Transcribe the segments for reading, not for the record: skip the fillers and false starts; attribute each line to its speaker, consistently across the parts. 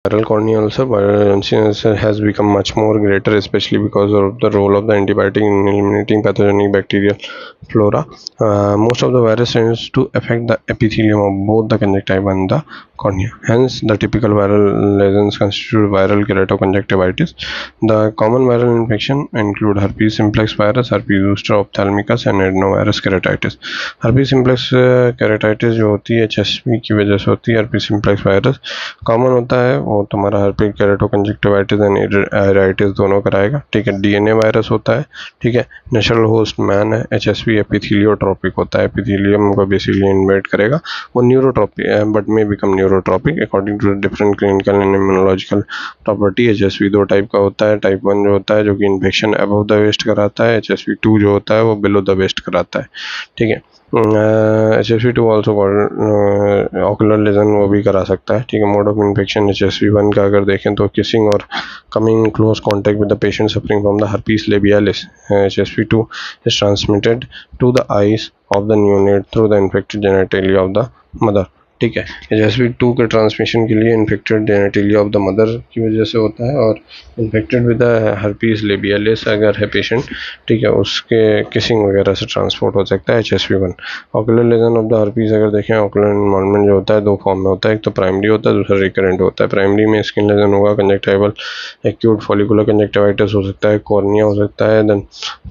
Speaker 1: Viral corneal ulcer, viral ulcer has become much more greater, especially because of the role of the antibiotic in eliminating pathogenic bacterial flora. Most of the virus tends to affect the epithelium of both the conjunctiva and the cornea. Hence, the typical viral lesions constitute viral keratoconjunctivitis. The common viral infection include herpes simplex virus, herpes zoster ophthalmicus, and adenovirus keratitis. herpes simplex keratitis जो होती है HSV की वजह से होती है. herpes simplex virus common होता है, वो तुम्हारा herpes keratoconjunctivitis एंड iritis दोनों कराएगा. ठीक है. DNA वायरस होता है. ठीक है. नेचुरल होस्ट मैन है. HSV एपिथेलियोट्रोपिक होता है, एपिथेलियम को बेसिकली इन्वेड करेगा. वो neurotropic but may become neurotropic according to different clinical and immunological property. HSV दो टाइप का होता है. टाइप 1 जो होता है जो कि इन्फेक्शन अबव द वेस्ट कराता है. HSV 2 जो होता है वो बिलो द वेस्ट कराता है. ठीक है. HSV 2 ऑल्सो ऑकुलर लेजन वो भी करा सकता है. ठीक है. मोड ऑफ इन्फेक्शन HSV 1 का अगर देखें तो किसिंग और coming in close contact with the patient suffering from the herpes labialis. HSV 2 is transmitted to the eyes of the neonate through the infected genitalia of the mother. ठीक है. HSV 2 के transmission के लिए infected genitalia of the mother की वजह से होता है, और इन्फेक्टेड विद herpes labialis अगर है पेशेंट, ठीक है, उसके किसिंग वगैरह से ट्रांसपोर्ट हो सकता है HSV 1. Ocular lesion of the herpes अगर देखें, ऑकुलर इन्वॉल्वमेंट जो होता है दो फॉर्म में होता है. एक तो प्राइमरी होता है, दूसरा रिकरेंट होता है. प्राइमरी में स्किन लेजन होगा, कंजक्टिवल एक्यूट फॉलिकुलर कंजक्टिवाइटिस हो सकता है, कॉर्निया हो सकता है. देन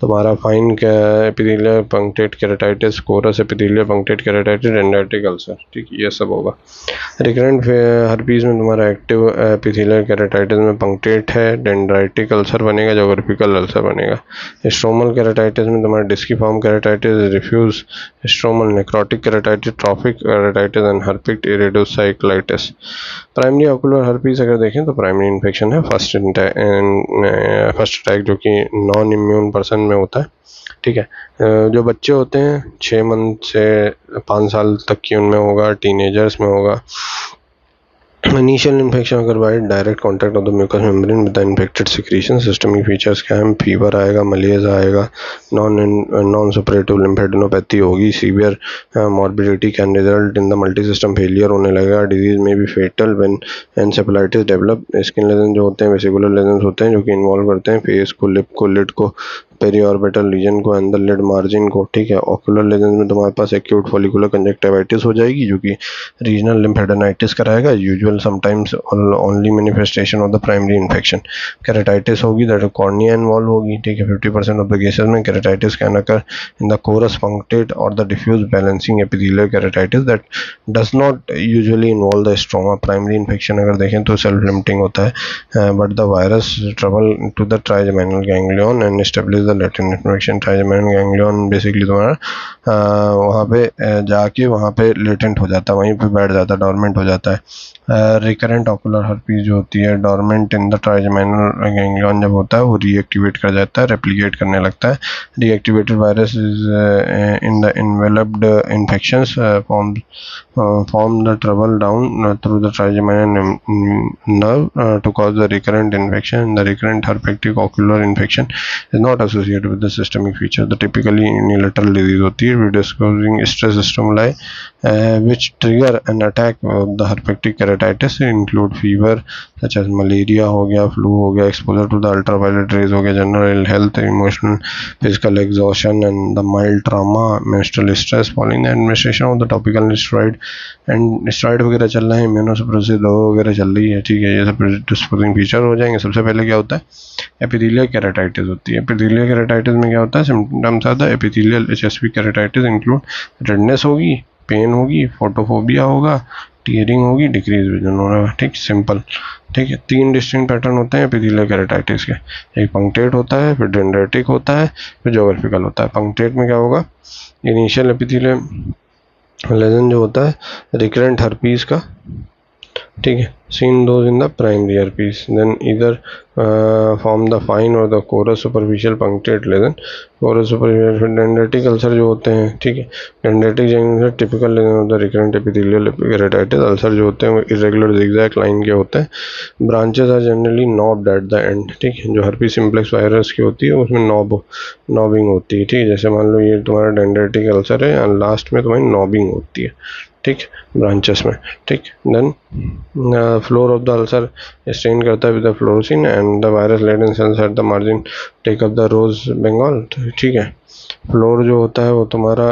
Speaker 1: तुम्हारा fine epithelial punctate keratitis, coarse epithelial punctate keratitis, dendritic ulcer. ठीक है. ये सब होगा. रिकरेंट herpes में तुम्हारा एक्टिव एपिथेलियल केराटाइटिस में पंक्टेट है, डेंड्राइटिक अल्सर बनेगा, जोग्राफिकल अल्सर बनेगा. स्ट्रोमल केराटाइटिस में तुम्हारा disciform keratitis, diffuse stromal, necrotic keratitis, trophic keratitis and herpes iridocyclitis. Primary ocular herpes अगर देखें तो प्राइमरी इन्फेक्शन है फर्स्ट अटैक जो कि नॉन इम्यून पर्सन में होता है. ठीक है. जो बच्चे होते हैं 6 मंथ से 5 साल तक की उनमें होगा, टीनेजर्स में होगा. इनिशियल इन्फेक्शन अगर by direct contact of the mucous membrane with the infected secretion. Systemic features क्या है? फीवर आएगा, मलेरिया आएगा, नॉन सुपरेटिव लिम्फेडेनोपैथी होगी, severe morbidity can result in the multi system failure होने लगेगा. डिजीज में भी fatal when encephalitis develop. Skin lesion जो होते हैं वेसिकुलर लेजन होते हैं जो कि इन्वॉल्व करते हैं फेस को, लिप को, लिड को, पेरीऑर्बिटल रीजन को एंड द लिड मार्जिन को. ठीक है. ऑकुलर लेजन में तुम्हारे पास एक्यूट फॉलिकुलर कंजक्टिवाइटिस हो जाएगी जो कि रीजनल लिम्फेडेनाइटिस कराएगा. Usual sometimes only manifestation of the primary infection. Keratitis होगी, दैट कॉर्निया इन्वॉल्व होगी. ठीक है. 50% ऑफ द केसेस में keratitis can occur in the coarse punctate और the diffuse balancing epithelial keratitis that does not usually involve the stroma. Primary infection अगर देखें तो self limiting होता है, but the virus travel to the trigeminal ganglion and establish the latent infection. Trigeminal ganglion basically तुम्हारा वहाँ पे जाके वहाँ पे लेटेंट हो जाता है, वहीं पे बैठ जाता है, डॉर्मेंट हो जाता है. रिकरेंट ऑकुलर herpes जो होती है dormant in the trigeminal ganglion जब होता है वो रीएक्टिवेट कर जाता है, रेप्लिकेट करने लगता है. Reactivated virus is in the enveloped infections form the travel down through the trigeminal nerve to cause the recurrent infection. The recurrent herpes ocular infection is not associated with the systemic feature. The typically unilateral disease होती है disclosing stress stimuli which trigger an attack of the herpetic keratitis include fever such as malaria हो गया, flu हो गया, exposure to the ultraviolet rays हो गया, general ill health, emotional physical exhaustion and the mild trauma, menstrual stress following the administration of the topical steroid and steroid वगैरह चल रहा है, इम्यूनोसप्रेसिव दवा वगैरह चल रही है. ठीक है. ये सब प्रेडिस्पोजिंग फीचर हो जाएंगे. सबसे पहले क्या होता है? एपिथेलियल केराटाइटिस होती है. एपिथेलियल केराटाइटिस में क्या होता है? सिम्टम्स आता है epithelial HSV keratitis include redness होगी, पेन होगी, फोटोफोबिया होगा, टीयरिंग होगी, डिक्रीज विजन होगा. ठीक. सिंपल. ठीक है. 3 डिस्टिंक्ट पैटर्न होते हैं एपिथेलियल केराटाइटिस के. एक पंक्टेट होता है, फिर डेंड्राइटिक होता है, फिर जोग्राफिकल होता है. पंक्टेट में क्या होगा? इनिशियल एपिथेलियल लेजन जो होता है रिकरेंट herpes का. ठीक है. seen those in the primary herpes, then either form the fine or the coarse superficial punctate lesion. coarse superficial dendritic ulcer जो होते हैं. ठीक है. dendritic जैसे typical lesion of the recurrent epithelial keratitis. ulcer जो होते हैं वो irregular zigzag line के होते हैं. branches are generally knobbed at the end. ठीक है. जो herpes simplex virus की होती है उसमें नॉबिंग होती है. ठीक है. जैसे मान लो ये तुम्हारा dendritic ulcer है और लास्ट में तुम्हारी नॉबिंग होती है. ठीक, ब्रांचेस में, ठीक। Then floor of the ulcer stain करता है with the fluorescein and the virus laden cells at the margin take up the rose Bengal, ठीक है। फ्लोर जो होता है वो तुम्हारा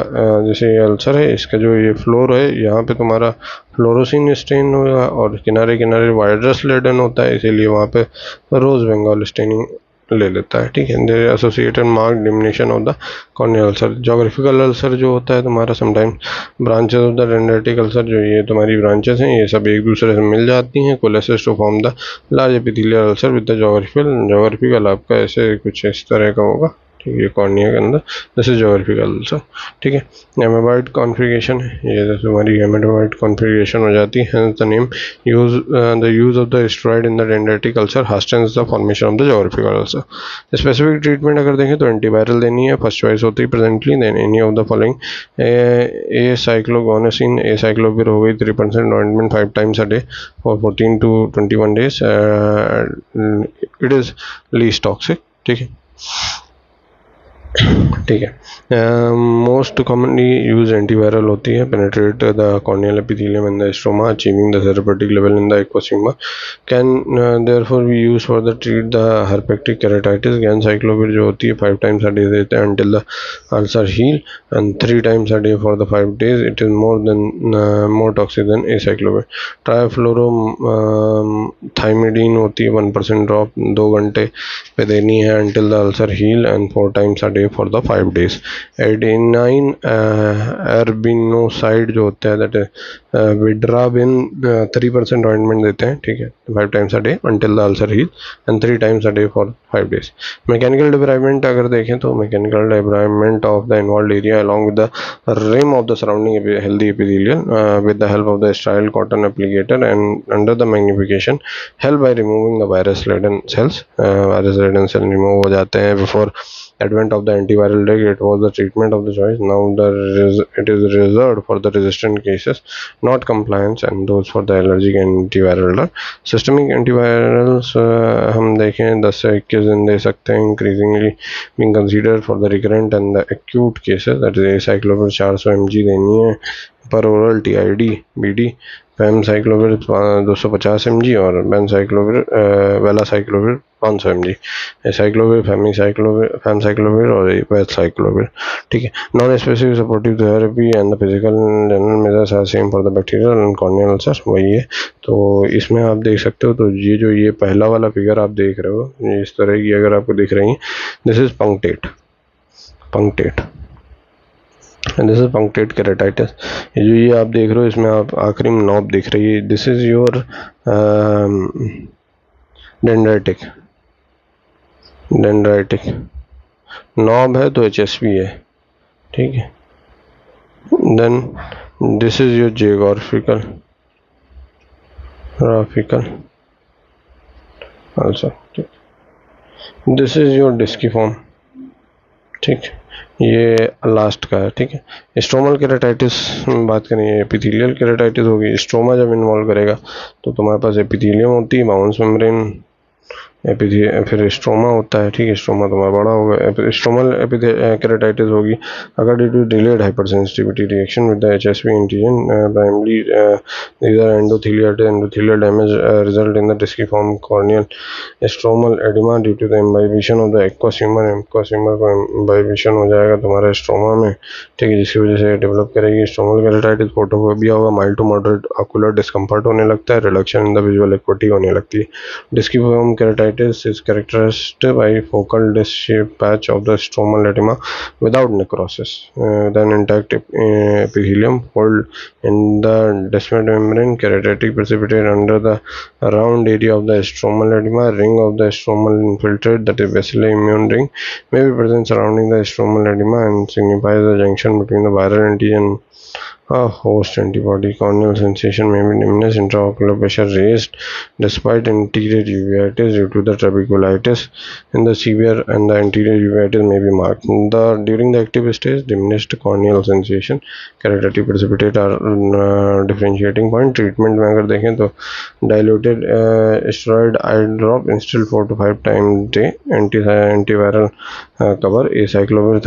Speaker 1: जैसे ये अल्सर है, इसका जो ये फ्लोर है यहाँ पे तुम्हारा फ्लोरोसिन स्टेन होगा और किनारे किनारे वायरस लेडन होता है, इसीलिए वहाँ पे रोज बंगाल स्टेनिंग ले लेता है, ठीक है। There associated mark diminution of the corneal ulcer. Geographical ulcer जो होता है तुम्हारा sometime branches of the dendritic ulcer, जो ये तुम्हारी ब्रांचेस हैं ये सब एक दूसरे से मिल जाती हैं, coalesces to form the large epithelial ulcer with the geographical आपका ऐसे कुछ इस तरह का होगा, ठीक है, कॉर्निया के अंदर। दिस इज जोग्राफिकल अल्सर, ठीक है। एमेबॉइड कॉन्फ़िगरेशन है ये, तुम्हारी एमेबॉइड कॉन्फ़िगरेशन हो जाती है, the name the use of the steroid in the dendritic ulcer hastens the formation of the geographical ulcer. Specific treatment अगर देखें तो एंटीवायरल देनी है, फर्स्ट चॉइस होती है presently, then any of the following, ए साइक्लोगोनासिन ए साइक्लोविर हो गई 3% ointment 5 times a day for 14 to 21 days, it is least toxic, ठीक है, ठीक है। मोस्ट कॉमनली यूज एंटीवायरल होती है, penetrate the corneal epithelium and the stroma achieving the therapeutic level in the aqueous humour, can therefore be use for the treat the herpetic keratitis. Ganciclovir जो होती है 5 times a day देते हैं until the ulcer heal and 3 times a day for the 5 days, it is more toxic than acyclovir. Trifluorothymidine होती है 1% drop 2 घंटे पे देनी है until the ulcer heal and 4 times a day for the 5 days। Adenine arabinoside जो होता है that विड्राबिन 3% ointment देते हैं, ठीक है, 5 times a day until the ulcer heal and 3 times a day for 5 days। Mechanical debridement अगर देखें तो mechanical debridement of the involved area along with the rim of the surrounding healthy epithelial with the help of the sterile cotton applicator and under the magnification help by removing the virus laden cells। virus laden cell remove हो जाते हैं before advent of the antiviral drug, it was the treatment of the choice, now it is reserved for the resistant cases, not compliance, and those for the allergic antiviral drug। systemic antivirals हम देखें 10 से 21 दिन दे सकते हैं, increasingly being considered for the recurrent and the acute cases, that is acyclovir 400 mg देनी है पर oral TID BD, फैमसाइक्लोविर 250 mg और वेलासाइक्लोविर 500 mg, एसाइक्लोविर फैमसाइक्लोविर और वेलासाइक्लोविर, ठीक है। Non specific supportive therapy and the physical general measures are same for the bacterial and corneal ulcer, वही है। तो इसमें आप देख सकते हो, तो ये पहला वाला फिगर आप देख रहे हो, ये इस तरह की अगर आपको दिख रही है, this is punctate and this is punctate keratitis. ये आप देख रहे हो, इसमें आप आखिरी में नॉब दिख रही है, this is your dendritic knob है तो HSV है, ठीक है। Then this is your geographical also, ठीक। दिस इज योर डिस्कीफॉर्म, ठीक, ये लास्ट का है, ठीक है। स्ट्रोमल केराटाइटिस बात करें, एपिथेलियल केराटाइटिस होगी, स्ट्रोमा जब इन्वॉल्व करेगा तो तुम्हारे पास एपिथेलियम होती है, बाउंस मेम्ब्रेन, फिर स्ट्रोमा होता है, ठीक है, स्ट्रोमा तुम्हारा बड़ा होगा। स्ट्रोमल केराटाइटिस होगी अगर due to delayed hypersensitivity reaction with the HSV antigen, primary these are endothelial damage result in the disciform corneal stromal oedema due to the imbibition of the aqueous humour को imbibition हो जाएगा तुम्हारे stroma में, ठीक है, जिसकी वजह से डेवलप करेगी स्ट्रोमल केराटाइटिस। फोटोफोबिया होगा, mild to moderate ocular discomfort होने लगता है, reduction in the visual acuity होने लगती है। Disciform keratitis is characterized by focal disc-shaped patch of the stromal edema without necrosis, then intact epithelium fold in the descemet membrane, keratitis precipitate under the round area of the stromal edema, ring of the stromal infiltrate, that is bacillary immune ring, may be present surrounding the stromal edema and signifies the junction between the viral antigen a host antibody. Corneal sensation may be diminished, intraocular pressure raised despite anterior uveitis due to the trabeculitis in the severe, and the anterior uveitis may be marked. During the active stage, diminished corneal sensation, keratitis precipitate are differentiating point. Treatment में अगर देखें तो diluted steroid eye drop instilled 4 to 5 times day, antiviral cover, acyclovir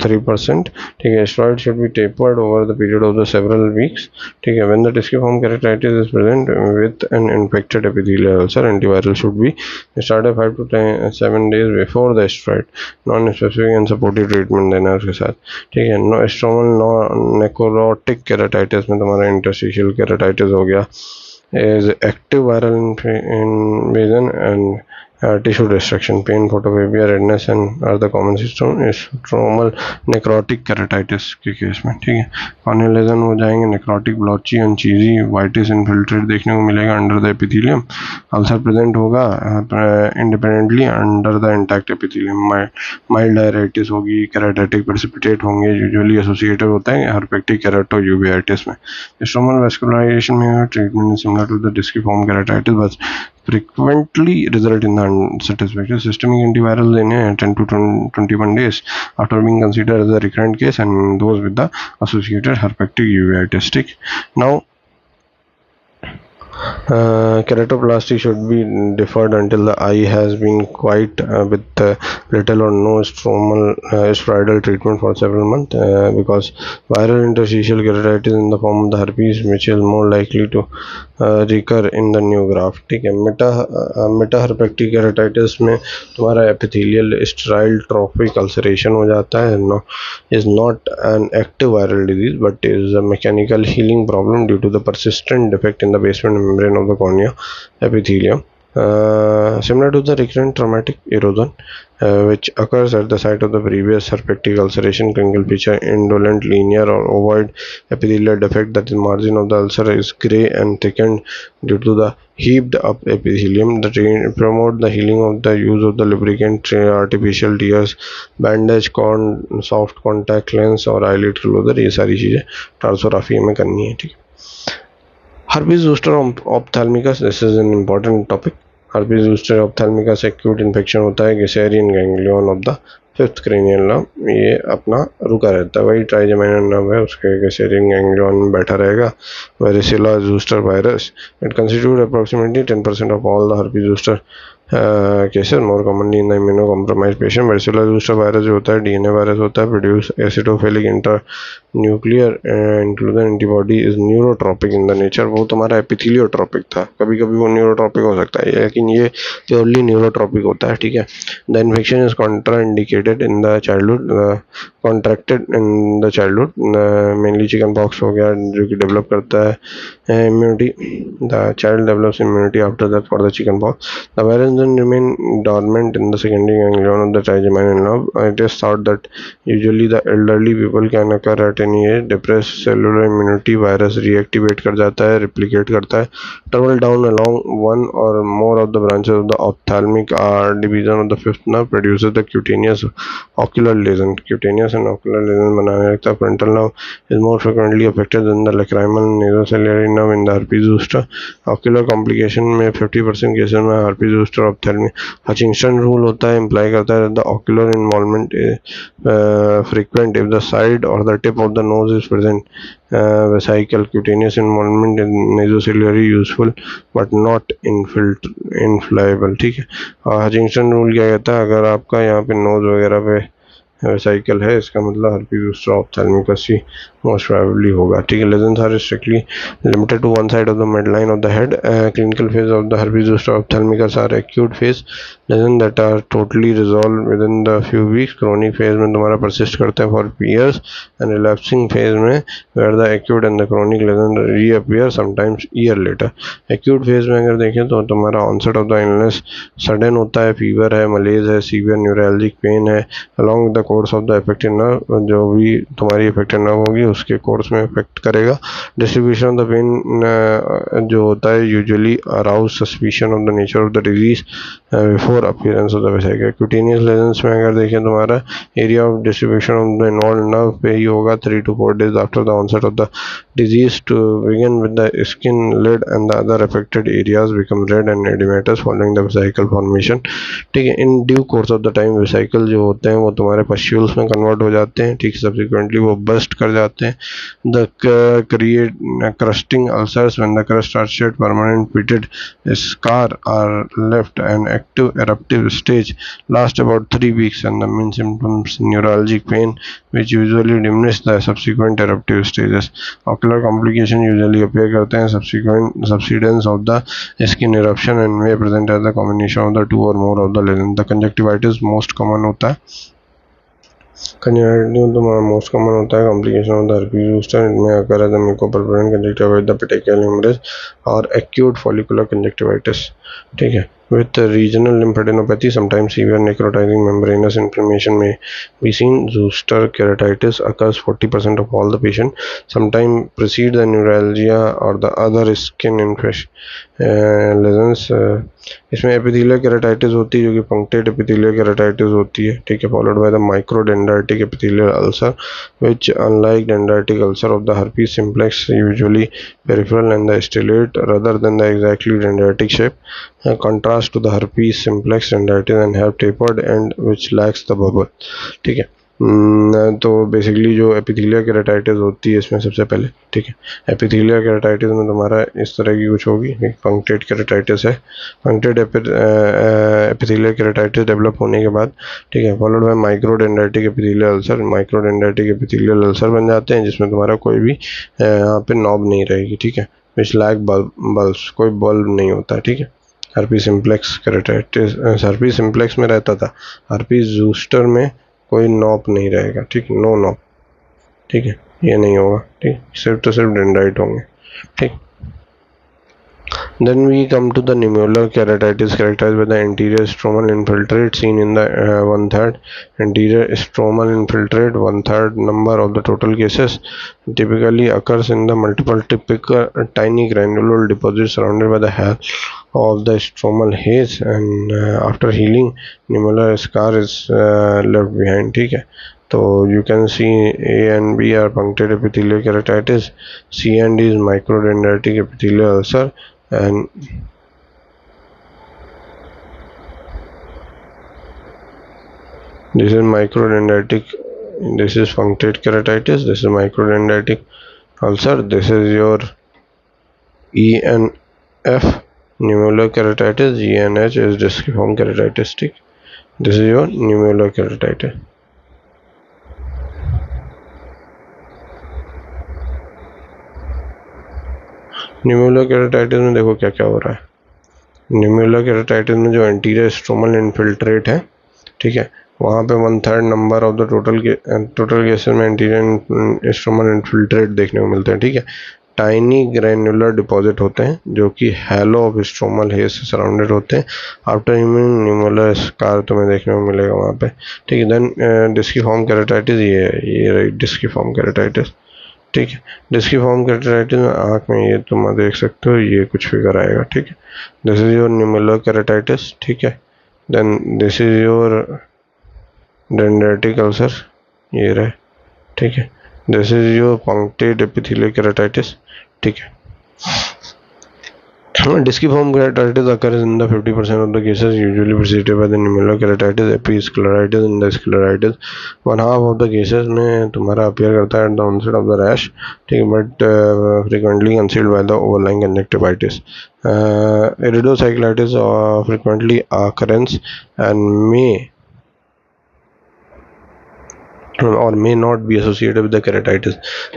Speaker 1: 3%, ठीक है। steroid should be tapered over the period period of the several weeks. ठीक है, when the disciform keratitis is present with an infected epithelial ulcer, antiviral should be started 5 to 7 days before the steroid non-specific and supportive treatment देना उसके साथ. ठीक है, no stromal no necrotic keratitis में तुम्हारा interstitial keratitis हो गया is active viral invasion and tissue destruction. Pain, photophobia, redness and are the common symptoms stromal necrotic keratitis के केस में. ठीक है, कॉर्नियल लेजन हो जाएंगे, necrotic blotchy and cheesy whitish infiltrate देखने को मिलेगा under the epithelium. Ulcer present होगा independently under the intact epithelium. Mild डायरेटिस होगी, केराटाइटिक प्रेसिपिटेट होंगे, यूजुअली एसोसिएटेड होता है हर्पेटिक केराटोयूवेटिस में. स्ट्रोमल वेस्कुलराइजेशन में treatment similar to the disciform keratitis but frequently result in the unsatisfactory. Systemic antiviral in 10 to 21 days after being considered as a recurrent case and those with the associated herpetic uveitis. Now keratoplasty should be deferred until the eye has been quite with little or no steroidal treatment for several months because viral interstitial keratitis in the form of the herpes which is more likely to recur in the new graft. ठीक है, मेटाहर्पेटिक keratitis में तुम्हारा epithelial sterile traffic ulceration हो जाता है. is not an active viral disease but is a mechanical healing problem due to the persistent defect in the basement membrane of the cornea epithelium. Similar to the recurrent traumatic erosion which occurs at the site of the previous herpetic ulceration, clinical feature indolent, linear or ovoid epithelial defect that the margin of the ulcer is gray and thickened due to the heaped up epithelium. The promote the healing of the use of the lubricant, artificial tears, bandage, soft contact lens और eyelid closure. ये सारी चीज़ें टार्सोग्राफी में करनी है. ठीक है, herpes zoster ophthalmicus, this is an important topic. herpes zoster ophthalmicus acute infection होता है Gasserian ganglion of the fifth cranial nerve. ये अपना रुका रहता है, वही ट्राइजेमिनल नर्व है, उसके Gasserian ganglion में बैठा रहेगा. Varicella zoster virus, it constitutes approximately 10% of all the herpes zoster cases, more commonly in the immunocompromised patient. Varicella zoster virus जो होता है DNA वायरस होता है, produce acidophilic internuclear inclusion antibody is neurotropic in the nature. वो तुम्हारा एपिथेलियोट्रोपिक था, कभी कभी वो न्यूरोट्रोपिक हो सकता है लेकिन ये प्योरली न्यूरोट्रोपिक होता है. ठीक है, the infection is contraindicated in the childhood, contracted in the childhood, mainly chicken pox हो गया जो कि डेवलप करता है immunity. The child develops immunity after that for the chicken pox. The virus then remain dormant in the secondary ganglion of the trigeminal nerve. It is thought that usually the elderly people can occur at any age. Depressed cellular immunity, virus reactivate कर जाता है, replicate करता है, travel down along one or more of the branches of the ophthalmic division of the fifth nerve, produces the cutaneous ocular lesion. Cutaneous and ocular lesion बनाने लगता है. Frontal nerve is more frequently affected than the lacrimal nasociliary nerve in the herpes zoster. Ocular complication में 50% cases में herpes zoster ophthalmic. Hutchinson rule होता है, imply करता है the ocular involvement is frequent if the side or the tip of the nose is present. Vesical cutaneous involvement in nasociliary useful but not inflammable. ठीक है, हचिंगसन rule क्या कहता है, अगर आपका यहाँ पे नोज वगैरह पे वेसाइकल है इसका मतलब herpes zoster ophthalmicus ही most probably होगा. ठीक है, lesions are strictly limited to one side of the midline of the head. Clinical phase of the herpes zoster ophthalmicus are acute phase lesions that are totally resolved within the few weeks. Chronic phase में तुम्हारा persist करते हैं for years and relapsing phase में where the acute and the chronic lesion reappear sometimes year later. Acute phase में अगर देखें तो तुम्हारा onset of the illness sudden होता है, fever है, malaise है, severe neuralgic pain है, along with the course of the affected nerve, जो भी तुम्हारी affected nerve होगी उसके कोर्स में इफेक्ट करेगा. डिस्ट्रीब्यूशन ऑफ द पेन जो होता है usually arouse suspicion of the nature of the disease before appearance of the vesicle. Cutaneous lesions में अगर देखें तुम्हारा area of distribution of the involve nerve पे ही होगा 3 to 4 days after the onset of the disease to begin with. The skin, lid and the other affected areas become red and edematous following the vesicle formation. ठीक है, in due course of the time vesicle जो होते हैं वो तुम्हारे pustules में convert हो जाते हैं, ठीक, सब्सिक्वेंटली वो बस्ट कर जाते हैं। The create crusting ulcers when the crust are shed permanent pitted scar are left. An active eruptive stage lasts about 3 weeks and the main symptoms neuralgic pain which usually diminish the subsequent eruptive stages. Ocular complication usually appear करते हैं subsequent subsidence of the skin eruption and may present as a combination of the two or more of the lesions. The conjunctivitis most common होता है, conjunctivitis तो most common होता है complication of the herpes zoster. It may occur as a mucopurulent conjunctivitis, the petechial hemorrhage or acute follicular conjunctivitis, ठीक है, with regional lymphadenopathy. Sometimes severe necrotizing membranous inflammation may be seen. Zoster keratitis occurs 40% of all the patient. Sometimes precedes the neuralgia or the other skin infection lesions. इसमें epithelial keratitis होती है जो कि punctate epithelial keratitis होती है, ठीक है, followed by the microdendritic epithelial ulcer which unlike dendritic ulcer of the herpes simplex usually peripheral and the stellate rather than the exactly dendritic shape, contrast to the herpes simplex dendritis and have tapered end which lacks the bubble, ठीक है। तो basically जो epithelia keratitis होती है इसमें सबसे पहले, ठीक है, एपिथेलिया केराटाइटिस में तुम्हारा इस तरह की कुछ होगी, पंक्टेड केराटाइटिस है, पंक्टेड एपिथेलिया केराटाइटिस डेवलप होने के बाद, ठीक है, followed by microdendritic epithelial ulcer. Microdendritic epithelial ulcer बन जाते हैं जिसमें तुम्हारा कोई भी यहाँ पे नॉब नहीं रहेगी, ठीक है, विच लैक बल्ब्स, कोई बल्ब नहीं होता, ठीक है। Herpes simplex keratitis herpes simplex में रहता था, हर्पीज ज़ूस्टर में कोई नॉब नहीं रहेगा, ठीक, नो नॉब, ठीक है, ये नहीं होगा, ठीक, सिर्फ तो सिर्फ डेंड्राइट होंगे, ठीक। Then we come to the nummular keratitis characterized by the anterior stromal infiltrate seen in the 1/3 anterior stromal infiltrate. 1/3 number of the total cases typically occurs in the multiple typical tiny granular deposits surrounded by the halo of the stromal haze and after healing nummular scar is left behind, ठीक है। तो you can see A and B are punctate epithelial keratitis, C and D is microdendritic epithelial ulcer and this is microdendritic, this is punctate keratitis, this is microdendritic ulcer, this is your E and F nummular keratitis, G and H is disciform keratitis, ठीक, this is your nummular keratitis। Nummular keratitis में देखो क्या क्या हो रहा है। न्यूमुलर keratitis में जो एंटीरियर स्ट्रोमल इन्फिल्ट्रेट है, ठीक है, वहाँ पे 1/3 number of the total cases में एंटीरियर स्ट्रोमल इन्फिल्ट्रेट देखने को मिलते हैं, ठीक है। टाइनी ग्रैनुलर डिपॉजिट होते हैं जो कि हैलो ऑफ स्ट्रोमल हेज से सराउंडेड होते हैं। आफ्टर ह्यूमन न्यूमुलर स्कार तुम्हें देखने को मिलेगा वहाँ पे, ठीक है। देन डिस्कीफॉर्म केराटाइटिस, ये डिस्कीफॉर्म केराटाइटिस, ठीक है। डिस्कीफॉर्म केराटाइटिस में आँख में ये तुम देख सकते हो, ये कुछ फिगर आएगा, ठीक है। This is your nummular keratitis, ठीक है। Then this is your dendritic ulcer, ये रहे, ठीक है। This is your punctate epithelial keratitis, ठीक है। Disciform keratitis occurs in the 50% of the cases, usually preceded by the nummular keratitis, episcleritis and the scleritis. 1/2 of the cases में तुम्हारा appear करता है at the onset of the rash, ठीक, but frequently concealed by the overlying conjunctivitis. Iridocyclitis frequently occurrence and may not be associated with the keratitis.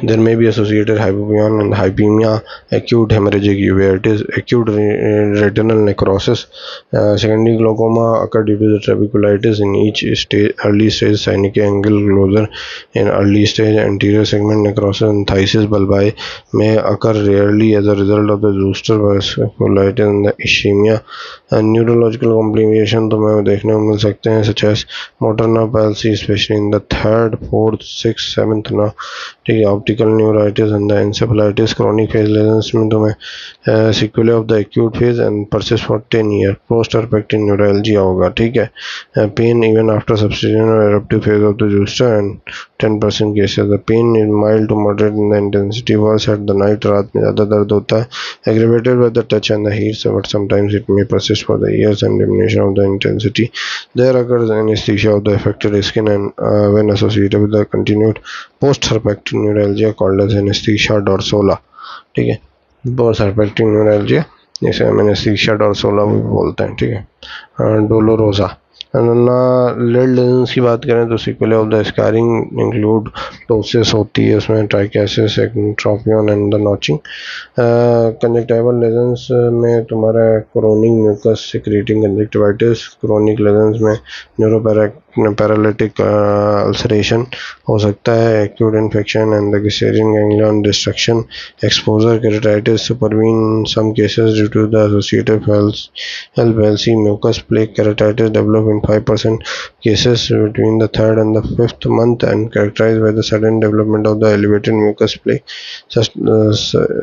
Speaker 1: There may be associated hypopyon and hypemia, acute hemorrhagic uveitis, acute retinal necrosis, secondary glaucoma occur due to the trabeculitis in each stage, early stage cyanic angle closure in early stage, anterior segment necrosis and phthisis bulbi may occur rarely as a result of the zoster vasculitis and the ischemia. Neurological complication तुम्हें देखने को मिल सकते हैं such as motor nerve palsy especially in the 3rd, 4th, 6th, 7th nerve, ठीक है। Optical neuritis and the encephalitis, chronic phase lesions में तुम्हें sequelae of the acute phase and persist for 10 year, post herpetic neuralgia होगा, ठीक है। Pain even after substitution और eruptive phase of the zoster and 10% cases. The pain is mild to moderate in the intensity. Worse at the night, रात में ज़्यादा दर्द होता है. Aggravated by the touch and the heat, but sometimes it may persist for the years and diminution of the intensity. There occurs anesthesia of the affected skin and when associated with the continued post-herpectic neuralgia called as anesthesia dorsola. ठीक है, post-herpectic neuralgia जिसे हम anaesthesia डोर्सोला भी बोलते हैं. ठीक है, Dolorosa. Lead lesions की बात करें तो sequelae of the scarring include ptosis होती है उसमें, trichiasis, ectropion and the notching. Conjunctival lesions में तुम्हारा chronic mucus secreting conjunctivitis. Chronic lesions में पैरालिटिक अल्सरेशन हो सकता है. Acute infection and the gasserian ganglion destruction. Exposure keratitis supervene some cases due to the associated palsy. Mucus plaque keratitis develop in 5% cases between the 3rd and the 5th month and characterized by the sudden development of the elevated mucus plaque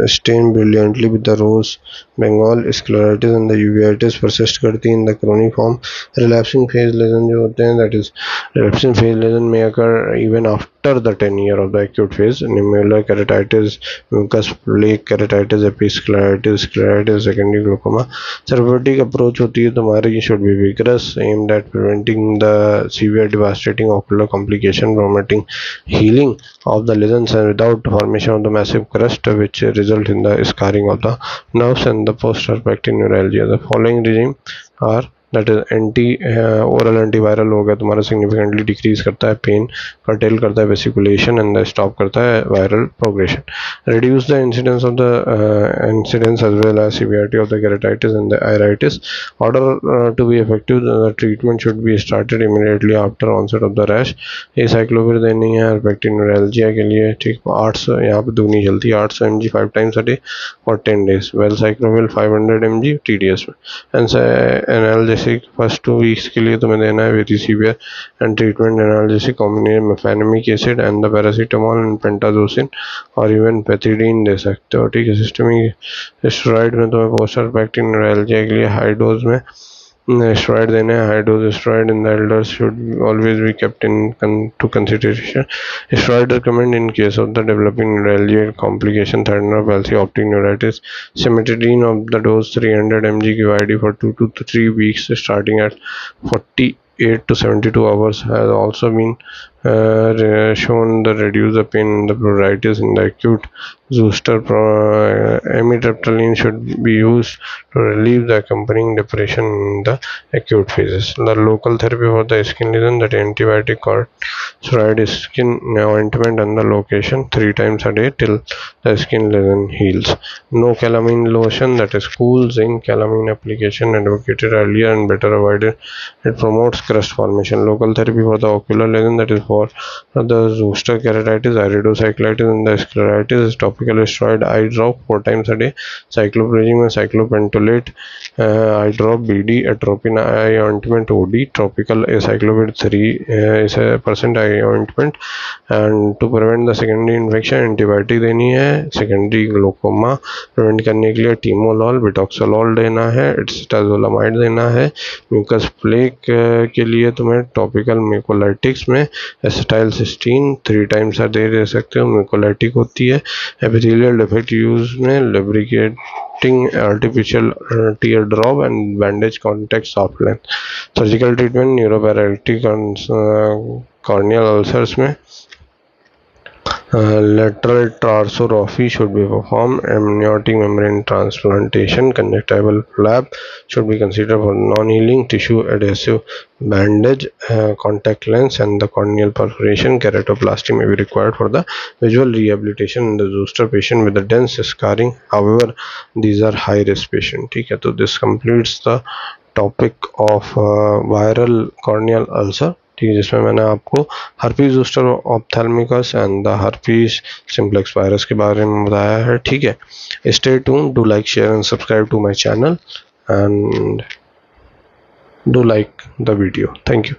Speaker 1: stained brilliantly with the rose bengal. Scleritis and the uveitis persist करती in the chronic form. Relapsing phase lesion जो होते हैं, that is relapsing phase lesion may occur even after the 10 year of the acute phase. Nummular keratitis, mucus plaque keratitis, episcleritis, scleritis, secondary glaucoma. Therapeutic approach होती है तुम्हारी should be vigorous, aimed at preventing the severe devastating ocular complication, promoting healing of the lesions and without formation of the massive crust which result in the scarring of the nerves and the post-herpectic neuralgia. The following regime are that is oral antiviral हो गया तुम्हारा, significantly decrease करता है pen, cartel करता है वेसिकुलेशन and stop करता है viral progression. Reduce the incidence of the incidence as well as severity of the keratitis and the iritis. Order to be effective the treatment should be started immediately after onset of the rash. ये acyclovir देनी है herpectic neuralgia के लिए. ठीक, 800 यहाँ पे दुगनी चलती है, 800 mg 5 times a day for 10 days. Valacyclovir 500 mg TDS में. एनाल्जेसिक फर्स्ट 2 वीक्स के लिए तुम्हें देना है very severe and treatment analgesic combination mefenamic acid and the paracetamol and pentazocine और इवन पेथिडीन दे सकते हो. ठीक है, सिस्टमिक स्टेरॉइड में तुम्हें पोस्ट herpectic neuralgia के लिए हाई डोज में steroid देने हैं. High dose steroid in the elders should always be kept in to consideration. Steroid recommended in case of the developing neuralgia complication, third nerve palsy, optic neuritis. Cimetidine of the dose 300 mg QID for 2 to 3 weeks starting at 48 to 72 hours has also been shown to reduce the pain in the pruritus in the acute. Zooster amitriptyline should be used to relieve the accompanying depression in the acute phases. The local therapy for the skin lesion, that antibiotic corticosteroid skin ointment and the location 3 times a day till the skin lesion heals. No calamine lotion, that is cool zinc calamine application advocated earlier and better avoided. It promotes crust formation. Local therapy for the ocular lesion, that is for the zoster keratitis, iridocyclitis and the scleritis, topical steroid eye drop 4 times a day, cycloprazine and cyclopentolate eye drop, BD, atropine eye ointment OD, tropical acyclovir 3% eye ointment. and to prevent the secondary infection antibiotic देनी है. Secondary glaucoma prevent करने के लिए timolol, बिटॉक्सोलॉल देना है, एटसिटाजोलामाइड देना है. Mucus plaque के लिए तुम्हें टॉपिकल म्यूकोलाइटिक्स में एसिटाइलसिस्टीन 3 टाइम्स a day दे सकते हो, म्यूकोलाइटिक होती है. एपिथेलियल डिफेक्ट यूज में lubricating artificial tear drop and bandage contact soft length. Surgical treatment neuroparalytic corneal ulcers में lateral tarsorrhaphy should be performed. Amniotic membrane transplantation. Conjunctival flap should be considered for non-healing. Tissue adhesive bandage, contact lens and the corneal perforation. Keratoplasty may be required for the visual rehabilitation in the zoster patient with the dense scarring. However, these are high risk patient. ठीक है, तो this completes the topic of viral corneal ulcer. ठीक है, जिसमें मैंने आपको herpes zoster ophthalmicus and the herpes simplex virus के बारे में बताया है. ठीक है, stay tuned, do like, share and subscribe to my channel and do like the video. Thank you.